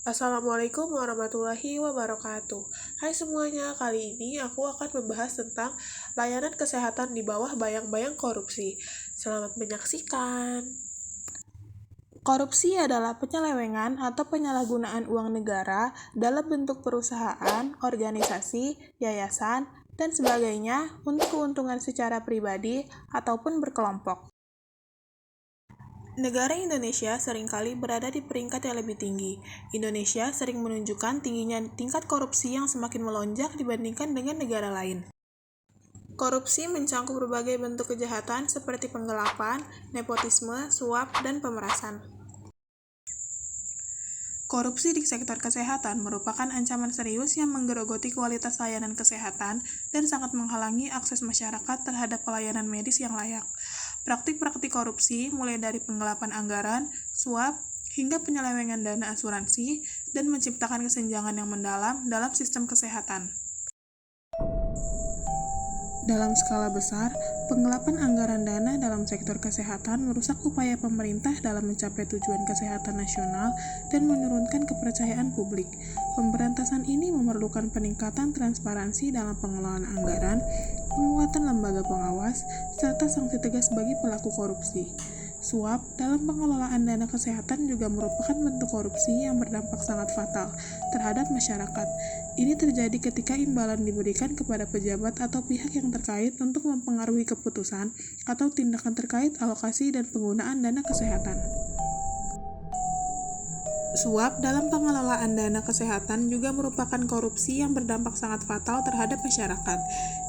Assalamualaikum warahmatullahi wabarakatuh. Hai semuanya, kali ini aku akan membahas tentang layanan kesehatan di bawah bayang-bayang korupsi. Selamat menyaksikan. Korupsi adalah penyelewengan atau penyalahgunaan uang negara dalam bentuk perusahaan, organisasi, yayasan, dan sebagainya untuk keuntungan secara pribadi ataupun berkelompok. Negara Indonesia seringkali berada di peringkat yang lebih tinggi. Indonesia sering menunjukkan tingginya tingkat korupsi yang semakin melonjak dibandingkan dengan negara lain. Korupsi mencangkup berbagai bentuk kejahatan seperti penggelapan, nepotisme, suap, dan pemerasan. Korupsi di sektor kesehatan merupakan ancaman serius yang menggerogoti kualitas layanan kesehatan dan sangat menghalangi akses masyarakat terhadap pelayanan medis yang layak. Praktik-praktik korupsi mulai dari penggelapan anggaran, suap, hingga penyelewengan dana asuransi dan menciptakan kesenjangan yang mendalam dalam sistem kesehatan. Dalam skala besar, penggelapan anggaran dana dalam sektor kesehatan merusak upaya pemerintah dalam mencapai tujuan kesehatan nasional dan menurunkan kepercayaan publik. Pemberantasan ini memerlukan peningkatan transparansi dalam pengelolaan anggaran, penguatan lembaga pengawas, serta sanksi tegas bagi pelaku korupsi. Suap dalam pengelolaan dana kesehatan juga merupakan bentuk korupsi yang berdampak sangat fatal terhadap masyarakat. Ini terjadi ketika imbalan diberikan kepada pejabat atau pihak yang terkait untuk mempengaruhi keputusan atau tindakan terkait alokasi dan penggunaan dana kesehatan. Suap dalam pengelolaan dana kesehatan juga merupakan korupsi yang berdampak sangat fatal terhadap masyarakat.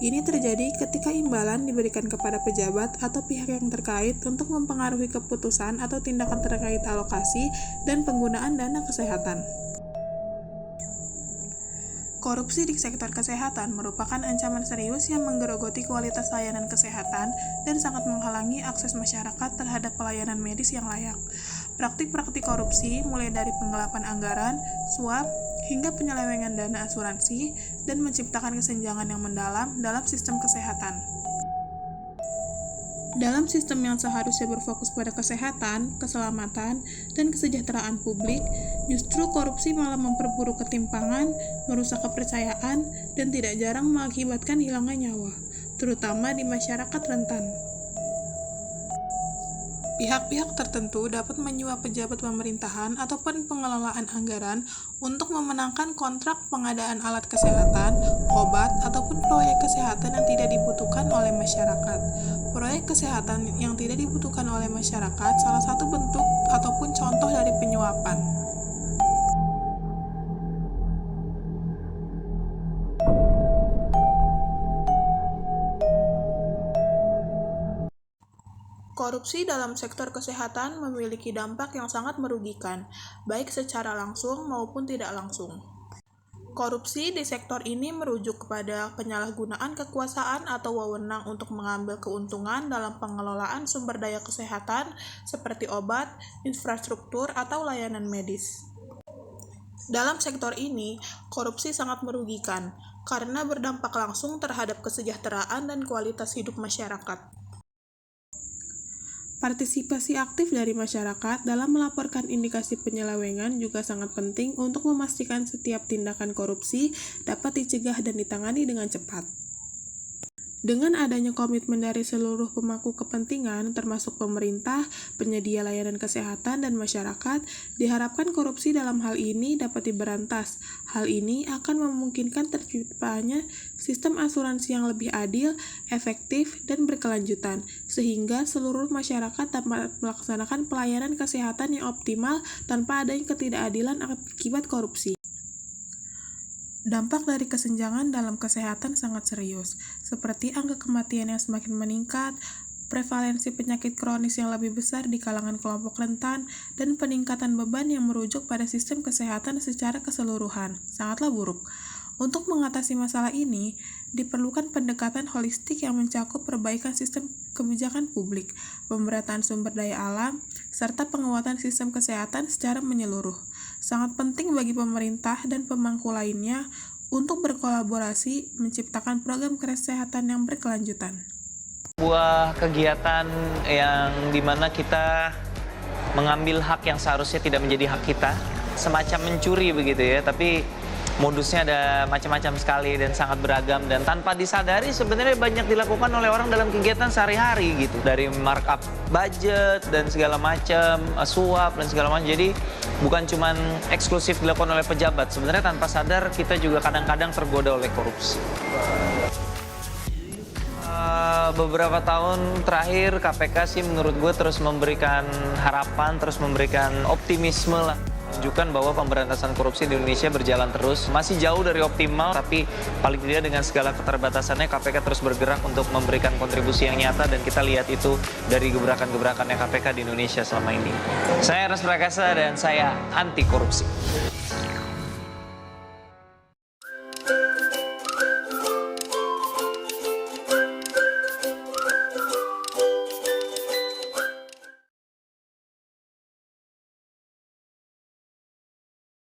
Ini terjadi ketika imbalan diberikan kepada pejabat atau pihak yang terkait untuk mempengaruhi keputusan atau tindakan terkait alokasi dan penggunaan dana kesehatan. Korupsi di sektor kesehatan merupakan ancaman serius yang menggerogoti kualitas layanan kesehatan dan sangat menghalangi akses masyarakat terhadap pelayanan medis yang layak. Praktik-praktik korupsi mulai dari penggelapan anggaran, suap, hingga penyelewengan dana asuransi dan menciptakan kesenjangan yang mendalam dalam sistem kesehatan. Dalam sistem yang seharusnya berfokus pada kesehatan, keselamatan, dan kesejahteraan publik, justru korupsi malah memperburuk ketimpangan, merusak kepercayaan, dan tidak jarang mengakibatkan hilangnya nyawa, terutama di masyarakat rentan. Pihak-pihak tertentu dapat menyuap pejabat pemerintahan ataupun pengelolaan anggaran untuk memenangkan kontrak pengadaan alat kesehatan, obat, ataupun proyek kesehatan yang tidak dibutuhkan oleh masyarakat. Proyek kesehatan yang tidak dibutuhkan oleh masyarakat salah satu bentuk ataupun contoh dari penyuapan. Korupsi dalam sektor kesehatan memiliki dampak yang sangat merugikan, baik secara langsung maupun tidak langsung. Korupsi di sektor ini merujuk kepada penyalahgunaan kekuasaan atau wewenang untuk mengambil keuntungan dalam pengelolaan sumber daya kesehatan seperti obat, infrastruktur, atau layanan medis. Dalam sektor ini, korupsi sangat merugikan karena berdampak langsung terhadap kesejahteraan dan kualitas hidup masyarakat. Partisipasi aktif dari masyarakat dalam melaporkan indikasi penyelewengan juga sangat penting untuk memastikan setiap tindakan korupsi dapat dicegah dan ditangani dengan cepat. Dengan adanya komitmen dari seluruh pemangku kepentingan, termasuk pemerintah, penyedia layanan kesehatan, dan masyarakat, diharapkan korupsi dalam hal ini dapat diberantas. Hal ini akan memungkinkan terciptanya sistem asuransi yang lebih adil, efektif, dan berkelanjutan, sehingga seluruh masyarakat dapat melaksanakan pelayanan kesehatan yang optimal tanpa adanya ketidakadilan akibat korupsi. Dampak dari kesenjangan dalam kesehatan sangat serius, seperti angka kematian yang semakin meningkat, prevalensi penyakit kronis yang lebih besar di kalangan kelompok rentan, dan peningkatan beban yang merujuk pada sistem kesehatan secara keseluruhan, sangatlah buruk. Untuk mengatasi masalah ini, diperlukan pendekatan holistik yang mencakup perbaikan sistem kebijakan publik, pemerataan sumber daya alam, serta penguatan sistem kesehatan secara menyeluruh. Sangat penting bagi pemerintah dan pemangku lainnya untuk berkolaborasi menciptakan program kesehatan yang berkelanjutan. Sebuah kegiatan yang dimana kita mengambil hak yang seharusnya tidak menjadi hak kita, semacam mencuri begitu ya, tapi modusnya ada macam-macam sekali dan sangat beragam, dan tanpa disadari sebenarnya banyak dilakukan oleh orang dalam kegiatan sehari-hari gitu. Dari markup budget dan segala macam, suap dan segala macam. Jadi bukan cuma eksklusif dilakukan oleh pejabat, sebenarnya tanpa sadar kita juga kadang-kadang tergoda oleh korupsi. Beberapa tahun terakhir KPK sih menurut gue terus memberikan harapan, terus memberikan optimisme lah. Menunjukkan bahwa pemberantasan korupsi di Indonesia berjalan terus. Masih jauh dari optimal, tapi paling tidak dengan segala keterbatasannya KPK terus bergerak untuk memberikan kontribusi yang nyata, dan kita lihat itu dari gebrakan-gebrakannya KPK di Indonesia selama ini. Saya Ernest Prakasa dan saya anti korupsi.